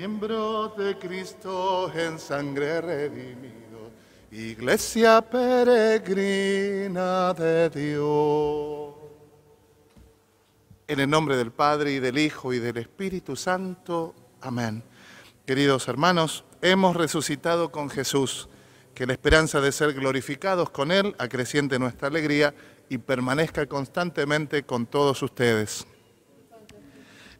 miembro de Cristo en sangre redimido, iglesia peregrina de Dios. En el nombre del Padre, y del Hijo, y del Espíritu Santo. Amén. Queridos hermanos, hemos resucitado con Jesús. Que la esperanza de ser glorificados con Él acreciente nuestra alegría y permanezca constantemente con todos ustedes.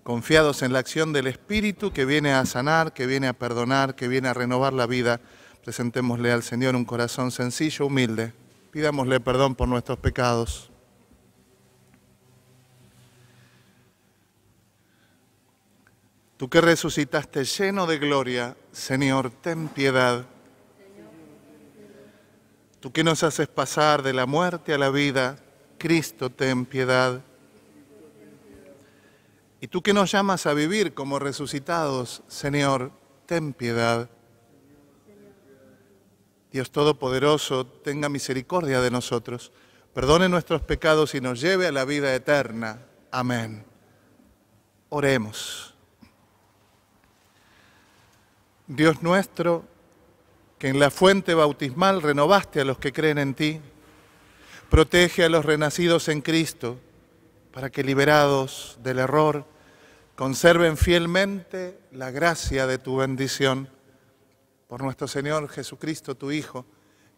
Confiados en la acción del Espíritu que viene a sanar, que viene a perdonar, que viene a renovar la vida, presentémosle al Señor un corazón sencillo, humilde. Pidámosle perdón por nuestros pecados. Tú que resucitaste lleno de gloria, Señor, ten piedad. Tú que nos haces pasar de la muerte a la vida, Cristo, ten piedad. Y tú que nos llamas a vivir como resucitados, Señor, ten piedad. Dios Todopoderoso, tenga misericordia de nosotros, perdone nuestros pecados y nos lleve a la vida eterna. Amén. Oremos. Dios nuestro, que en la fuente bautismal renovaste a los que creen en ti, protege a los renacidos en Cristo, para que liberados del error, conserven fielmente la gracia de tu bendición. Por nuestro Señor Jesucristo, tu Hijo,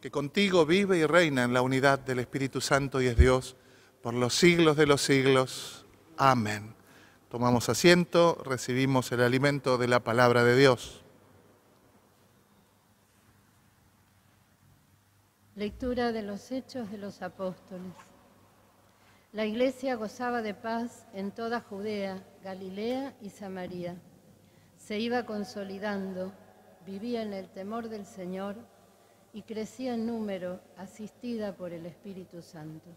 que contigo vive y reina en la unidad del Espíritu Santo y es Dios, por los siglos de los siglos. Amén. Tomamos asiento, recibimos el alimento de la palabra de Dios. Lectura de los Hechos de los Apóstoles. La Iglesia gozaba de paz en toda Judea, Galilea y Samaria. Se iba consolidando, vivía en el temor del Señor y crecía en número, asistida por el Espíritu Santo.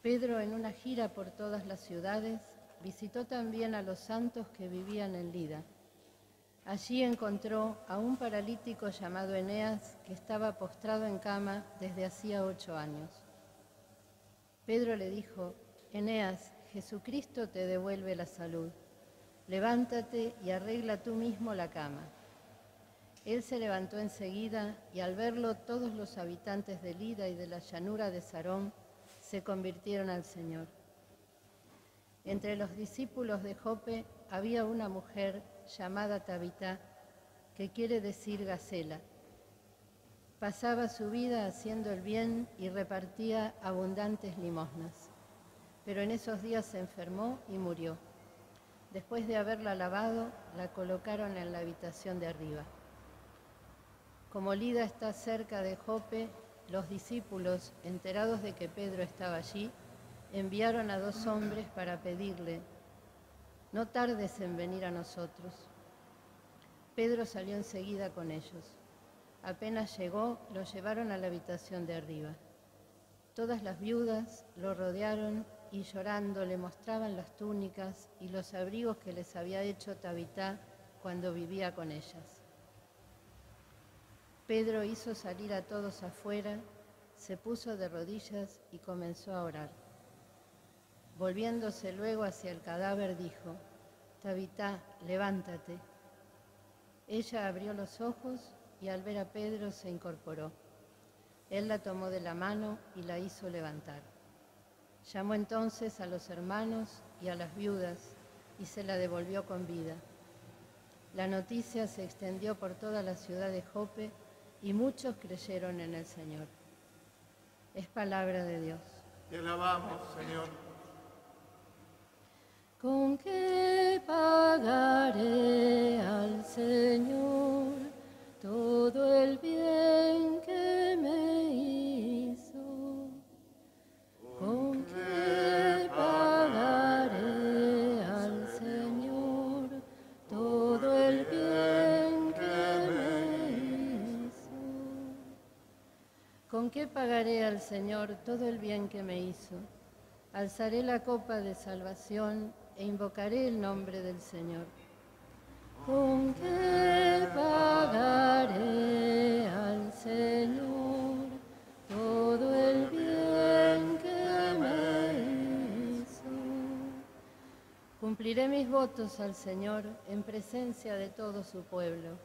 Pedro, en una gira por todas las ciudades, visitó también a los santos que vivían en Lida. Allí encontró a un paralítico llamado Eneas, que estaba postrado en cama desde hacía 8 años. Pedro le dijo: Eneas, Jesucristo te devuelve la salud. Levántate y arregla tú mismo la cama. Él se levantó enseguida y al verlo todos los habitantes de Lida y de la llanura de Sarón se convirtieron al Señor. Entre los discípulos de Jope había una mujer llamada Tabitá, que quiere decir Gacela. Pasaba su vida haciendo el bien y repartía abundantes limosnas. Pero en esos días se enfermó y murió. Después de haberla lavado, la colocaron en la habitación de arriba. Como Lida está cerca de Jope, los discípulos, enterados de que Pedro estaba allí, enviaron a 2 hombres para pedirle: no tardes en venir a nosotros. Pedro salió enseguida con ellos. Apenas llegó, lo llevaron a la habitación de arriba. Todas las viudas lo rodearon y llorando le mostraban las túnicas y los abrigos que les había hecho Tabitá cuando vivía con ellas. Pedro hizo salir a todos afuera, se puso de rodillas y comenzó a orar. Volviéndose luego hacia el cadáver, dijo: Tabitá, levántate. Ella abrió los ojos y al ver a Pedro se incorporó. Él la tomó de la mano y la hizo levantar. Llamó entonces a los hermanos y a las viudas y se la devolvió con vida. La noticia se extendió por toda la ciudad de Jope y muchos creyeron en el Señor. Es palabra de Dios. Te alabamos, Señor. ¿Con qué pagaré al Señor todo el bien que me hizo? ¿Con qué pagaré al Señor todo el bien que me hizo? ¿Con qué pagaré al Señor todo el bien que me hizo? Alzaré la copa de salvación e invocaré el nombre del Señor. ¿Con qué pagaré al Señor todo el bien que me hizo? Cumpliré mis votos al Señor en presencia de todo su pueblo.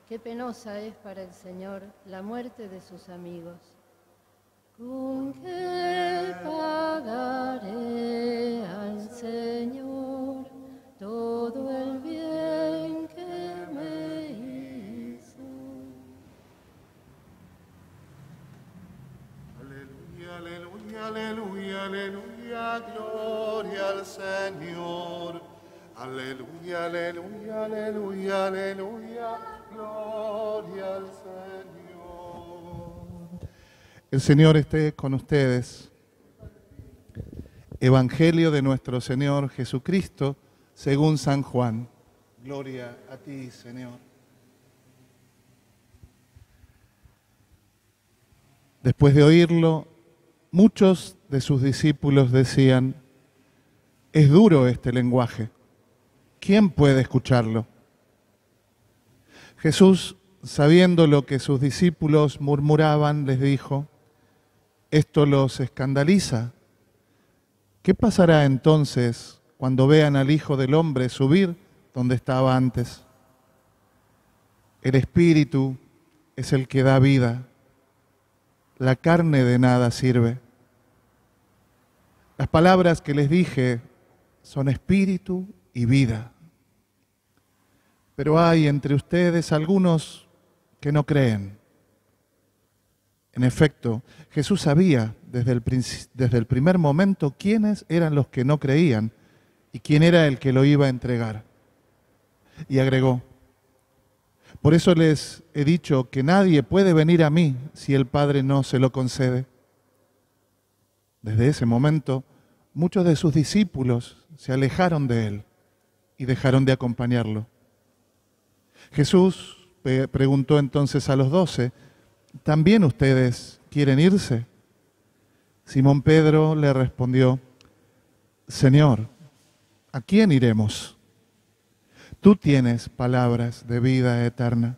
Qué penosa es para el Señor la muerte de sus amigos. ¿Con qué pagaré al Señor todo el bien que me hizo? Aleluya, aleluya, aleluya, aleluya, gloria al Señor. Aleluya, aleluya, aleluya, aleluya, gloria al Señor. El Señor esté con ustedes. Evangelio de nuestro Señor Jesucristo, según San Juan. Gloria a ti, Señor. Después de oírlo, muchos de sus discípulos decían: es duro este lenguaje, ¿quién puede escucharlo? Jesús, sabiendo lo que sus discípulos murmuraban, les dijo: ¿esto los escandaliza? ¿Qué pasará entonces cuando vean al Hijo del Hombre subir donde estaba antes? El Espíritu es el que da vida, la carne de nada sirve. Las palabras que les dije son espíritu y vida. Pero hay entre ustedes algunos que no creen. En efecto, Jesús sabía desde el primer momento quiénes eran los que no creían y quién era el que lo iba a entregar. Y agregó: por eso les he dicho que nadie puede venir a mí si el Padre no se lo concede. Desde ese momento, muchos de sus discípulos se alejaron de él y dejaron de acompañarlo. Jesús preguntó entonces a los 12, ¿también ustedes quieren irse? Simón Pedro le respondió: Señor, ¿a quién iremos? Tú tienes palabras de vida eterna.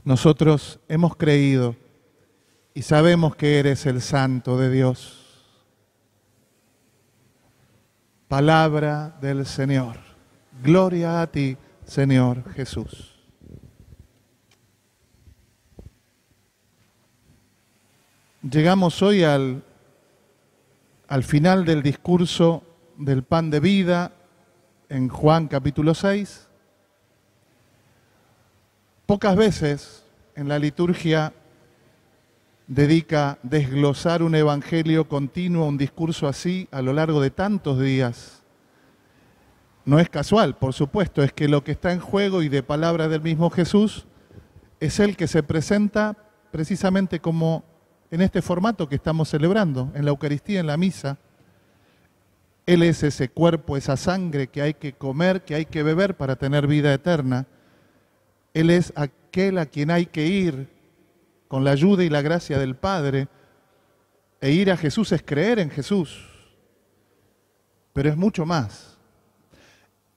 Nosotros hemos creído y sabemos que eres el Santo de Dios. Palabra del Señor. Gloria a ti, Señor Jesús. Llegamos hoy al final del discurso del pan de vida en Juan capítulo 6. Pocas veces en la liturgia dedica desglosar un evangelio continuo, un discurso así a lo largo de tantos días. No es casual, por supuesto, es que lo que está en juego y de palabra del mismo Jesús es el que se presenta precisamente como en este formato que estamos celebrando, en la Eucaristía, en la misa. Él es ese cuerpo, esa sangre que hay que comer, que hay que beber para tener vida eterna. Él es aquel a quien hay que ir con la ayuda y la gracia del Padre. E ir a Jesús es creer en Jesús. Pero es mucho más.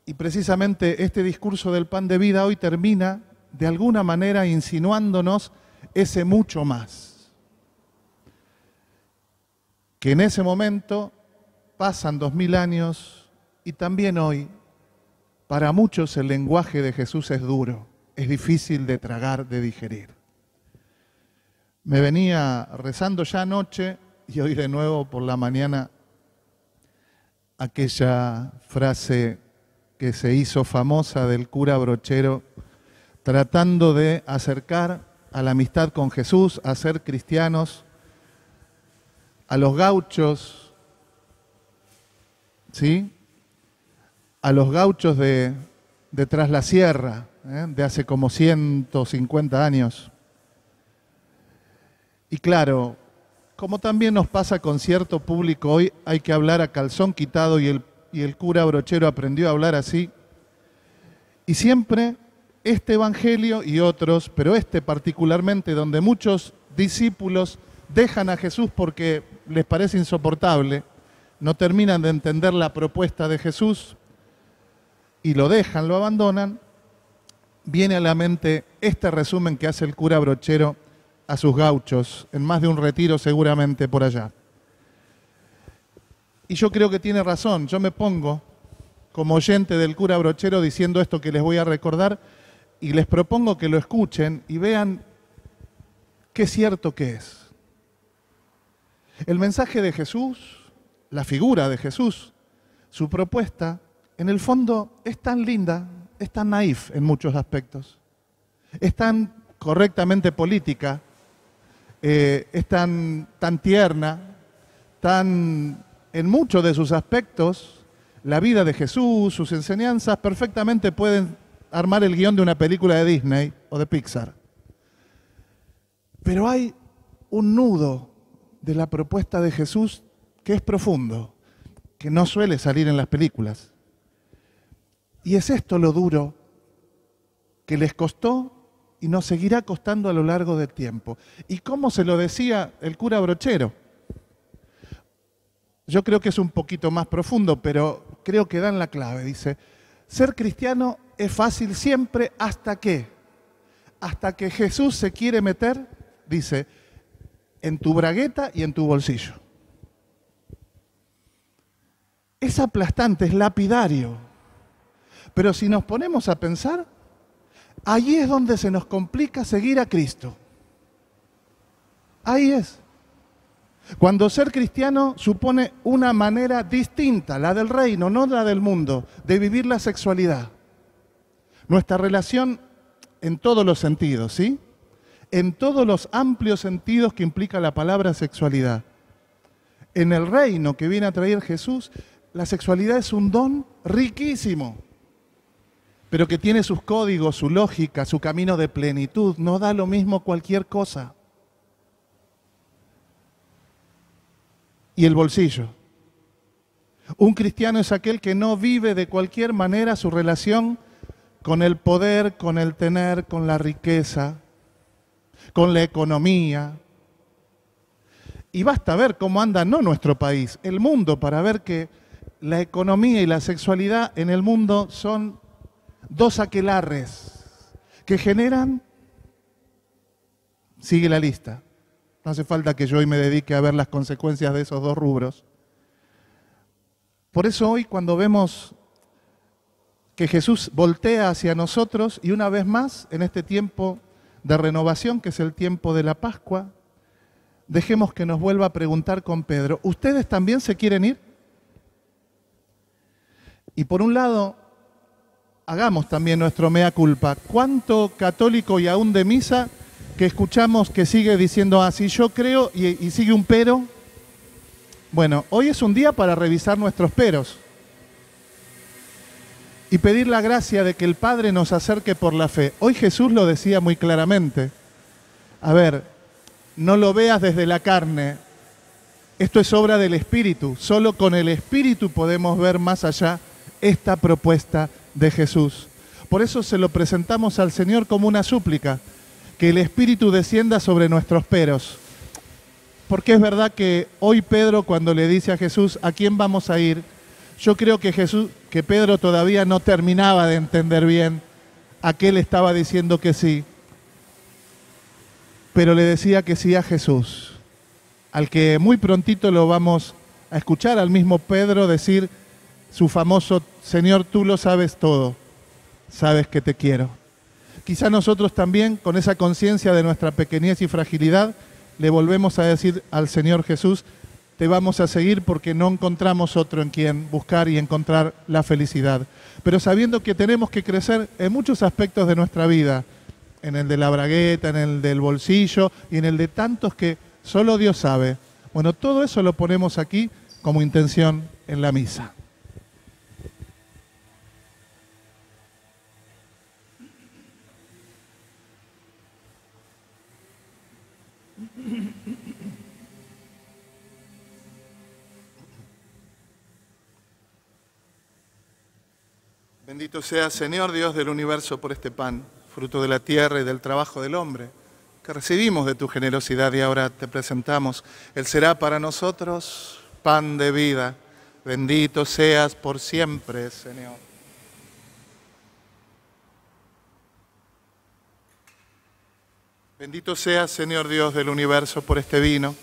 Y precisamente este discurso del pan de vida hoy termina de alguna manera insinuándonos ese mucho más. Que en ese momento pasan 2000 años y también hoy, para muchos el lenguaje de Jesús es duro, es difícil de tragar, de digerir. Me venía rezando ya anoche y hoy de nuevo por la mañana aquella frase que se hizo famosa del cura Brochero, tratando de acercar a la amistad con Jesús, a ser cristianos, a los gauchos, ¿sí? A los gauchos de Tras la Sierra, de hace como 150 años. Y claro, como también nos pasa con cierto público hoy, hay que hablar a calzón quitado y el cura Brochero aprendió a hablar así. Y siempre este evangelio y otros, pero este particularmente, donde muchos discípulos dejan a Jesús porque les parece insoportable, no terminan de entender la propuesta de Jesús y lo dejan, lo abandonan, viene a la mente este resumen que hace el cura Brochero a sus gauchos, en más de un retiro seguramente por allá. Y yo creo que tiene razón, yo me pongo como oyente del cura Brochero diciendo esto que les voy a recordar y les propongo que lo escuchen y vean qué cierto que es. El mensaje de Jesús, la figura de Jesús, su propuesta, en el fondo es tan linda, es tan naif en muchos aspectos, es tan correctamente política, es tan tierna, tan en muchos de sus aspectos, la vida de Jesús, sus enseñanzas, perfectamente pueden armar el guión de una película de Disney o de Pixar. Pero hay un nudo de la propuesta de Jesús que es profundo, que no suele salir en las películas. Y es esto lo duro que les costó y nos seguirá costando a lo largo del tiempo. Y como se lo decía el cura Brochero, yo creo que es un poquito más profundo, pero creo que dan la clave. Dice, ser cristiano es fácil siempre hasta que Jesús se quiere meter, dice, en tu bragueta y en tu bolsillo. Es aplastante, es lapidario. Pero si nos ponemos a pensar, allí es donde se nos complica seguir a Cristo. Ahí es. Cuando ser cristiano supone una manera distinta, la del reino, no la del mundo, de vivir la sexualidad. Nuestra relación en todos los sentidos, ¿sí? En todos los amplios sentidos que implica la palabra sexualidad. En el reino que viene a traer Jesús, la sexualidad es un don riquísimo, pero que tiene sus códigos, su lógica, su camino de plenitud. No da lo mismo cualquier cosa. Y el bolsillo. Un cristiano es aquel que no vive de cualquier manera su relación con el poder, con el tener, con la riqueza, con la economía. Y basta ver cómo anda no nuestro país, el mundo, para ver que la economía y la sexualidad en el mundo son dos aquelarres que generan, sigue la lista, no hace falta que yo hoy me dedique a ver las consecuencias de esos dos rubros. Por eso hoy cuando vemos que Jesús voltea hacia nosotros y una vez más en este tiempo de renovación, que es el tiempo de la Pascua, dejemos que nos vuelva a preguntar con Pedro, ¿ustedes también se quieren ir? Y por un lado, hagamos también nuestro mea culpa. ¿Cuánto católico y aún de misa que escuchamos que sigue diciendo así yo creo y sigue un pero? Bueno, hoy es un día para revisar nuestros peros y pedir la gracia de que el Padre nos acerque por la fe. Hoy Jesús lo decía muy claramente. A ver, no lo veas desde la carne. Esto es obra del Espíritu. Solo con el Espíritu podemos ver más allá esta propuesta de Jesús. Por eso se lo presentamos al Señor como una súplica, que el Espíritu descienda sobre nuestros peros. Porque es verdad que hoy Pedro, cuando le dice a Jesús, ¿a quién vamos a ir? Yo creo que Pedro todavía no terminaba de entender bien a qué le estaba diciendo que sí. Pero le decía que sí a Jesús, al que muy prontito lo vamos a escuchar al mismo Pedro decir su famoso, Señor, tú lo sabes todo, sabes que te quiero. Quizá nosotros también, con esa conciencia de nuestra pequeñez y fragilidad, le volvemos a decir al Señor Jesús, te vamos a seguir porque no encontramos otro en quien buscar y encontrar la felicidad. Pero sabiendo que tenemos que crecer en muchos aspectos de nuestra vida, en el de la bragueta, en el del bolsillo y en el de tantos que solo Dios sabe. Bueno, todo eso lo ponemos aquí como intención en la misa. Bendito sea, Señor Dios del universo, por este pan, fruto de la tierra y del trabajo del hombre, que recibimos de tu generosidad y ahora te presentamos. Él será para nosotros pan de vida. Bendito seas por siempre, Señor. Bendito seas, Señor Dios del universo, por este vino,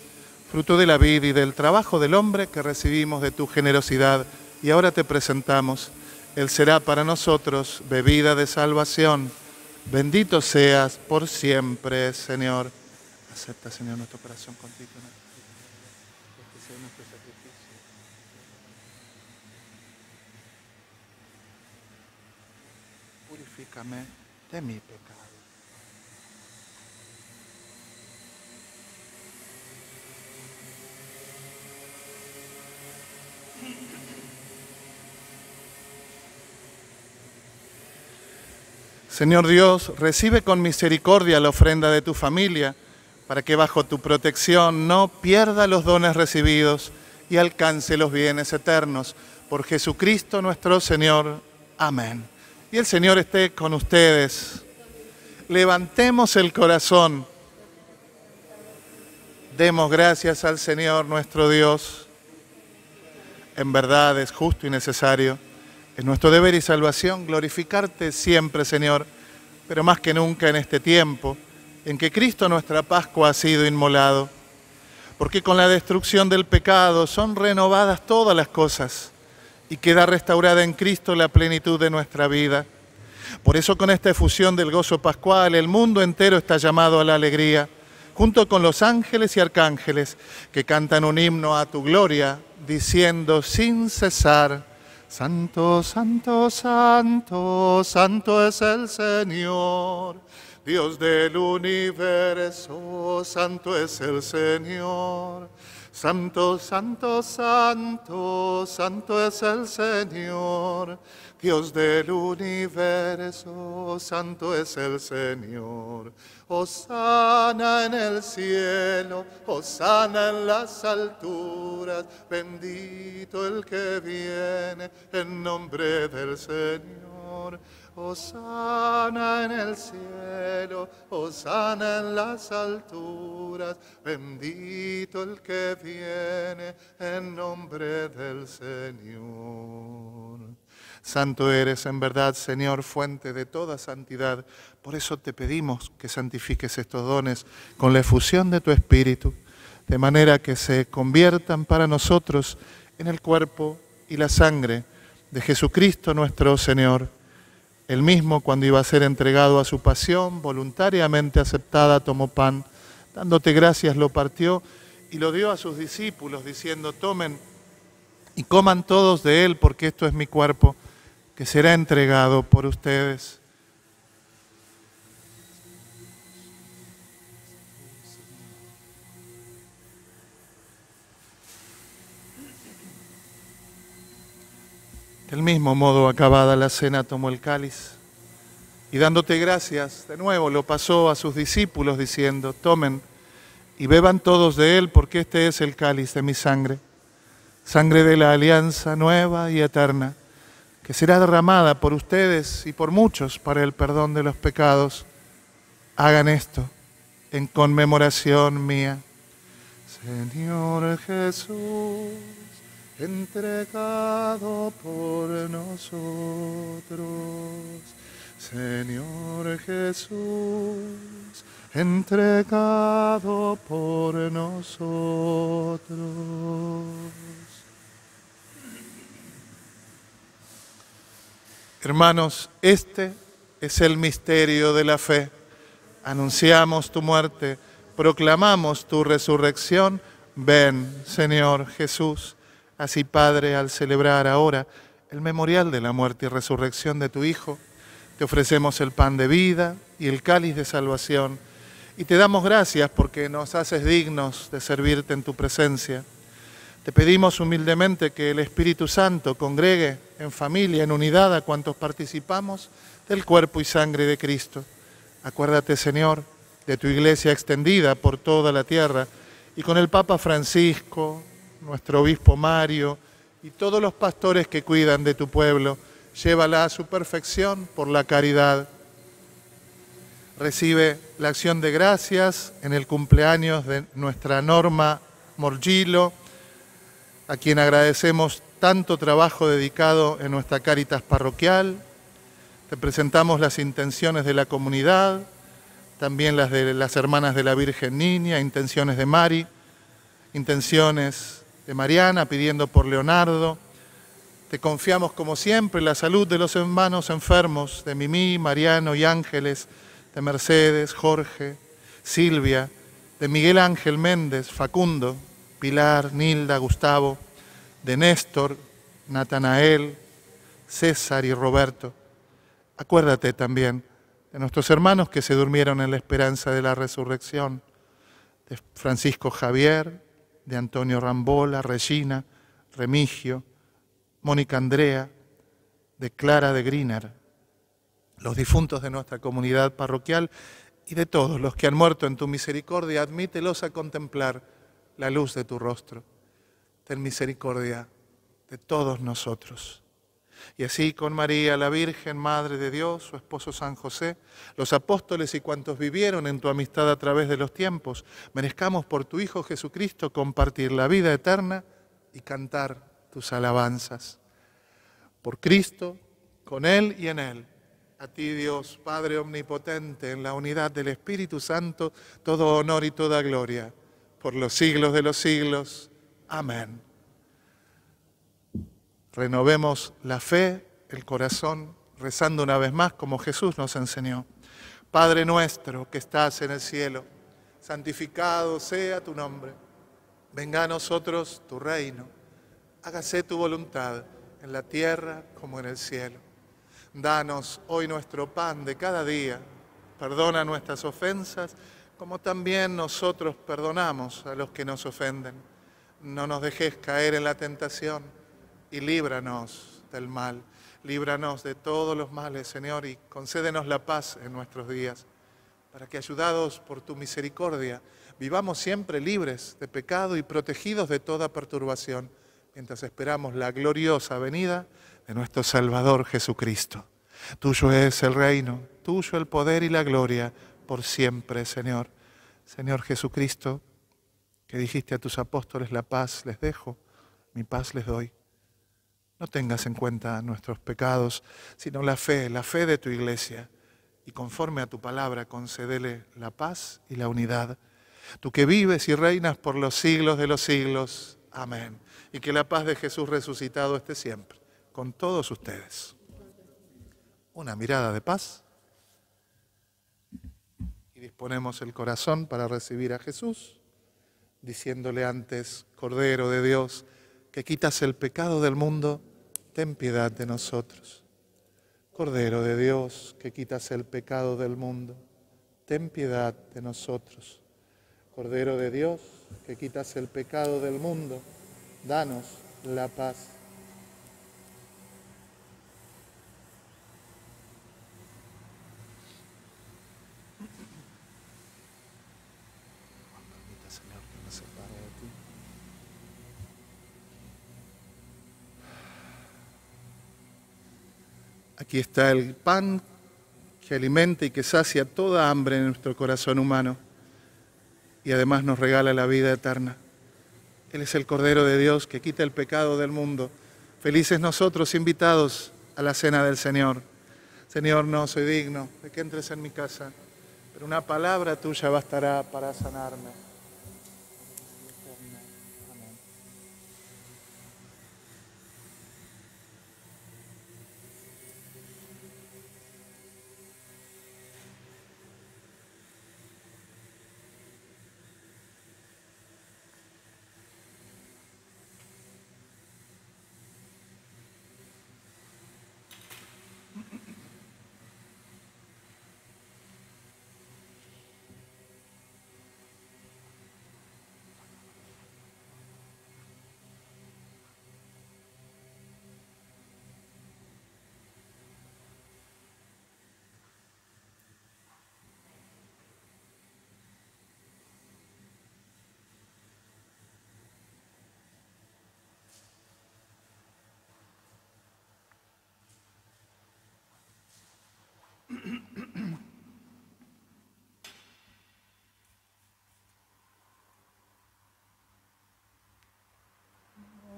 fruto de la vida y del trabajo del hombre que recibimos de tu generosidad y ahora te presentamos. Él será para nosotros bebida de salvación. Bendito seas por siempre, Señor. Acepta, Señor, nuestro corazón contrito. Este sea nuestro sacrificio. Purifícame de mi pecado. Señor Dios, recibe con misericordia la ofrenda de tu familia, para que bajo tu protección no pierda los dones recibidos y alcance los bienes eternos. Por Jesucristo nuestro Señor. Amén. Y el Señor esté con ustedes. Levantemos el corazón. Demos gracias al Señor nuestro Dios. En verdad es justo y necesario. Es nuestro deber y salvación glorificarte siempre, Señor, pero más que nunca en este tiempo en que Cristo nuestra Pascua ha sido inmolado, porque con la destrucción del pecado son renovadas todas las cosas y queda restaurada en Cristo la plenitud de nuestra vida. Por eso con esta efusión del gozo pascual el mundo entero está llamado a la alegría, junto con los ángeles y arcángeles que cantan un himno a tu gloria, diciendo sin cesar: Santo, santo, santo, santo es el Señor, Dios del universo, santo es el Señor. Santo, santo, santo, santo es el Señor, Dios del universo, santo es el Señor. Hosana en el cielo, hosana en las alturas, bendito el que viene en nombre del Señor. Hosana en el cielo, hosana en las alturas, bendito el que viene en nombre del Señor. Santo eres en verdad, Señor, fuente de toda santidad. Por eso te pedimos que santifiques estos dones con la efusión de tu Espíritu, de manera que se conviertan para nosotros en el cuerpo y la sangre de Jesucristo nuestro Señor. Él mismo, cuando iba a ser entregado a su pasión, voluntariamente aceptada, tomó pan, dándote gracias, lo partió y lo dio a sus discípulos, diciendo: tomen y coman todos de él, porque esto es mi cuerpo, que será entregado por ustedes. Del mismo modo, acabada la cena, tomó el cáliz y dándote gracias, de nuevo lo pasó a sus discípulos diciendo: tomen y beban todos de él, porque este es el cáliz de mi sangre, sangre de la alianza nueva y eterna, que será derramada por ustedes y por muchos para el perdón de los pecados. Hagan esto en conmemoración mía. Señor Jesús, entregado por nosotros. Señor Jesús, entregado por nosotros. Hermanos, este es el misterio de la fe. Anunciamos tu muerte, proclamamos tu resurrección. Ven, Señor Jesús. Así, Padre, al celebrar ahora el memorial de la muerte y resurrección de tu Hijo, te ofrecemos el pan de vida y el cáliz de salvación, y te damos gracias porque nos haces dignos de servirte en tu presencia. Te pedimos humildemente que el Espíritu Santo congregue en familia, en unidad, a cuantos participamos del cuerpo y sangre de Cristo. Acuérdate, Señor, de tu iglesia extendida por toda la tierra, y con el Papa Francisco, nuestro obispo Mario y todos los pastores que cuidan de tu pueblo, llévala a su perfección por la caridad. Recibe la acción de gracias en el cumpleaños de nuestra Norma Morgillo, a quien agradecemos tanto trabajo dedicado en nuestra Cáritas parroquial. Te presentamos las intenciones de la comunidad, también las de las hermanas de la Virgen Niña, intenciones de Mari, intenciones de Mariana, pidiendo por Leonardo, Te confiamos como siempre la salud de los hermanos enfermos, de Mimí, Mariano y Ángeles, de Mercedes, Jorge, Silvia, de Miguel Ángel Méndez, Facundo, Pilar, Nilda, Gustavo, de Néstor, Natanael, César y Roberto. Acuérdate también de nuestros hermanos que se durmieron en la esperanza de la resurrección, de Francisco Javier, de Antonio Rambola, Regina, Remigio, Mónica Andrea, de Clara de Griner, los difuntos de nuestra comunidad parroquial y de todos los que han muerto en tu misericordia, admítelos a contemplar la luz de tu rostro. Ten misericordia de todos nosotros. Y así con María, la Virgen, Madre de Dios, su esposo San José, los apóstoles y cuantos vivieron en tu amistad a través de los tiempos, merezcamos por tu Hijo Jesucristo compartir la vida eterna y cantar tus alabanzas. Por Cristo, con Él y en Él, a ti Dios, Padre Omnipotente, en la unidad del Espíritu Santo, todo honor y toda gloria, por los siglos de los siglos. Amén. Renovemos la fe, el corazón, rezando una vez más como Jesús nos enseñó. Padre nuestro que estás en el cielo, santificado sea tu nombre. Venga a nosotros tu reino. Hágase tu voluntad en la tierra como en el cielo. Danos hoy nuestro pan de cada día. Perdona nuestras ofensas, como también nosotros perdonamos a los que nos ofenden. No nos dejes caer en la tentación y líbranos del mal. Líbranos de todos los males, Señor, y concédenos la paz en nuestros días, para que, ayudados por tu misericordia, vivamos siempre libres de pecado y protegidos de toda perturbación, mientras esperamos la gloriosa venida de nuestro Salvador Jesucristo. Tuyo es el reino, tuyo el poder y la gloria, por siempre, Señor. Señor Jesucristo, que dijiste a tus apóstoles, la paz les dejo, mi paz les doy. No tengas en cuenta nuestros pecados, sino la fe de tu iglesia. Y conforme a tu palabra, concédele la paz y la unidad. Tú que vives y reinas por los siglos de los siglos. Amén. Y que la paz de Jesús resucitado esté siempre con todos ustedes. Una mirada de paz. Y disponemos el corazón para recibir a Jesús, diciéndole antes, Cordero de Dios, que quitas el pecado del mundo, ten piedad de nosotros. Cordero de Dios, que quitas el pecado del mundo, ten piedad de nosotros. Cordero de Dios, que quitas el pecado del mundo, danos la paz. Permita, Señor, que me separe de ti. Aquí está el pan que alimenta y que sacia toda hambre en nuestro corazón humano y además nos regala la vida eterna. Él es el Cordero de Dios que quita el pecado del mundo. Felices nosotros invitados a la cena del Señor. Señor, no soy digno de que entres en mi casa, pero una palabra tuya bastará para sanarme. Amén.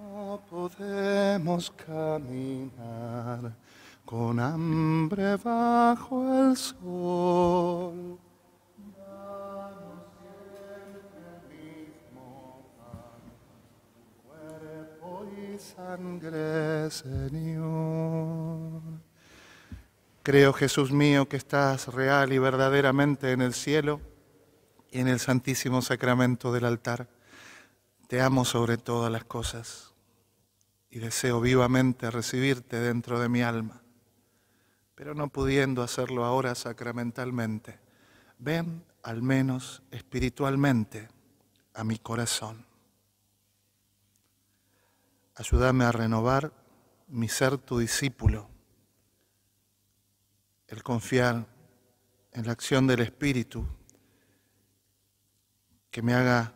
No podemos caminar con hambre bajo el sol. Danos siempre el mismo pan, cuerpo y sangre. sangre, Señor. Creo, Jesús mío, que estás real y verdaderamente en el cielo y en el santísimo sacramento del altar. Te amo sobre todas las cosas y deseo vivamente recibirte dentro de mi alma, pero no pudiendo hacerlo ahora sacramentalmente, ven al menos espiritualmente a mi corazón. Ayúdame a renovar mi ser tu discípulo, el confiar en la acción del Espíritu que me haga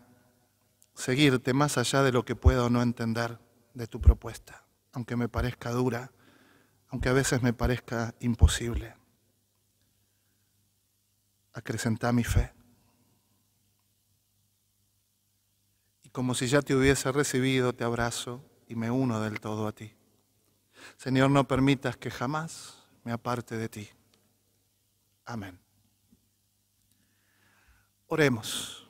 seguirte más allá de lo que pueda o no entender de tu propuesta, aunque me parezca dura, aunque a veces me parezca imposible. Acrecentá mi fe. Y como si ya te hubiese recibido, te abrazo y me uno del todo a ti. Señor, no permitas que jamás me aparte de ti. Amén. Oremos.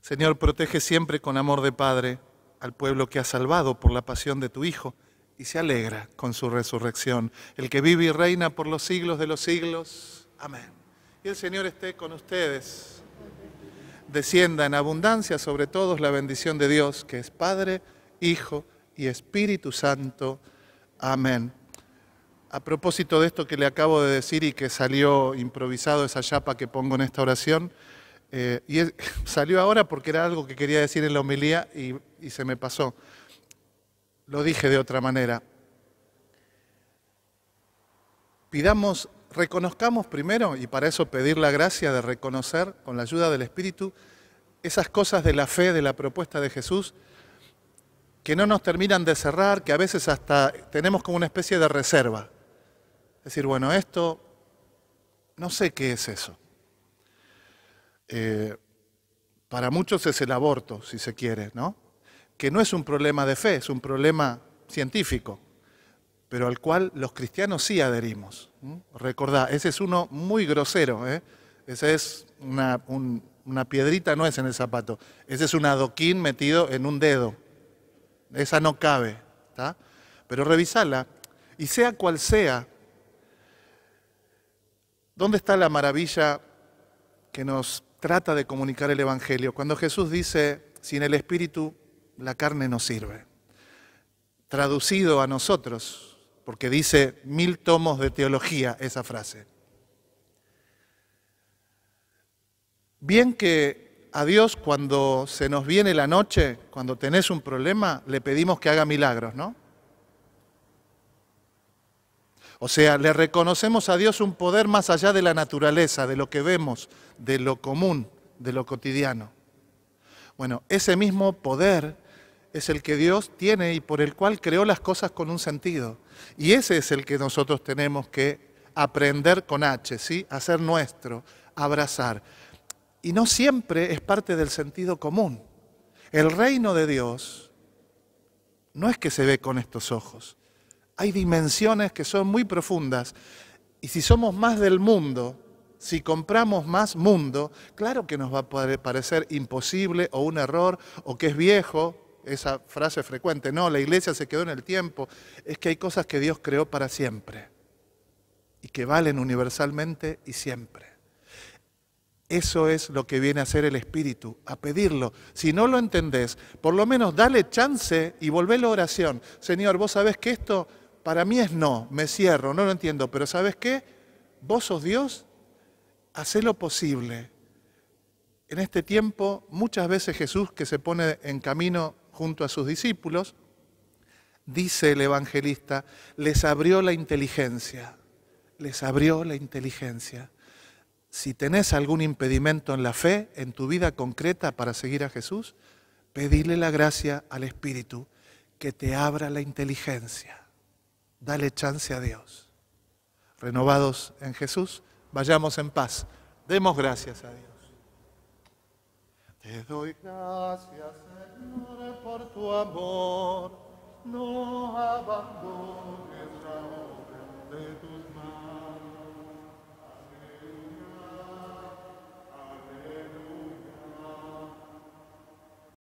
Señor, protege siempre con amor de Padre al pueblo que has salvado por la pasión de tu Hijo y se alegra con su resurrección, el que vive y reina por los siglos de los siglos. Amén. Y el Señor esté con ustedes. Descienda en abundancia sobre todos la bendición de Dios, que es Padre, Hijo y Espíritu Santo. Amén. A propósito de esto que le acabo de decir y que salió improvisado esa chapa que pongo en esta oración, salió ahora porque era algo que quería decir en la homilía y se me pasó. Lo dije de otra manera. Reconozcamos primero, y para eso pedir la gracia de reconocer, con la ayuda del Espíritu, esas cosas de la fe, de la propuesta de Jesús, que no nos terminan de cerrar, que a veces hasta tenemos como una especie de reserva. Es decir, bueno, esto, no sé qué es eso. Para muchos es el aborto, si se quiere, ¿no? Que no es un problema de fe, es un problema científico, pero al cual los cristianos sí adherimos. Recordá, ese es uno muy grosero, ¿eh? Ese es una piedrita, no es en el zapato, ese es un adoquín metido en un dedo. Esa no cabe, ¿está? Pero revisala, y sea cual sea, ¿dónde está la maravilla que nos trata de comunicar el Evangelio? Cuando Jesús dice, sin el Espíritu la carne no sirve. Traducido a nosotros, porque dice 1000 tomos de teología esa frase. Bien que a Dios cuando se nos viene la noche, cuando tenés un problema, le pedimos que haga milagros, ¿no? O sea, le reconocemos a Dios un poder más allá de la naturaleza, de lo que vemos, de lo común, de lo cotidiano. Bueno, ese mismo poder es el que Dios tiene y por el cual creó las cosas con un sentido. Y ese es el que nosotros tenemos que aprender con H, ¿sí? Hacer nuestro, abrazar. Y no siempre es parte del sentido común. El reino de Dios no es que se ve con estos ojos. Hay dimensiones que son muy profundas y si somos más del mundo, si compramos más mundo, claro que nos va a poder parecer imposible o un error o que es viejo, esa frase frecuente, no, la iglesia se quedó en el tiempo, es que hay cosas que Dios creó para siempre y que valen universalmente y siempre. Eso es lo que viene a hacer el Espíritu, a pedirlo. Si no lo entendés, por lo menos dale chance y volvélo a oración. Señor, vos sabés que esto para mí es no, me cierro, no lo entiendo, pero ¿sabés qué? Vos sos Dios, hacé lo posible. En este tiempo, muchas veces Jesús, que se pone en camino junto a sus discípulos, dice el evangelista, les abrió la inteligencia, les abrió la inteligencia. Si tenés algún impedimento en la fe, en tu vida concreta para seguir a Jesús, pedile la gracia al Espíritu que te abra la inteligencia. Dale chance a Dios. Renovados en Jesús, vayamos en paz. Demos gracias a Dios. Te doy gracias, Señor, por tu amor. No abandones la obra de tus manos.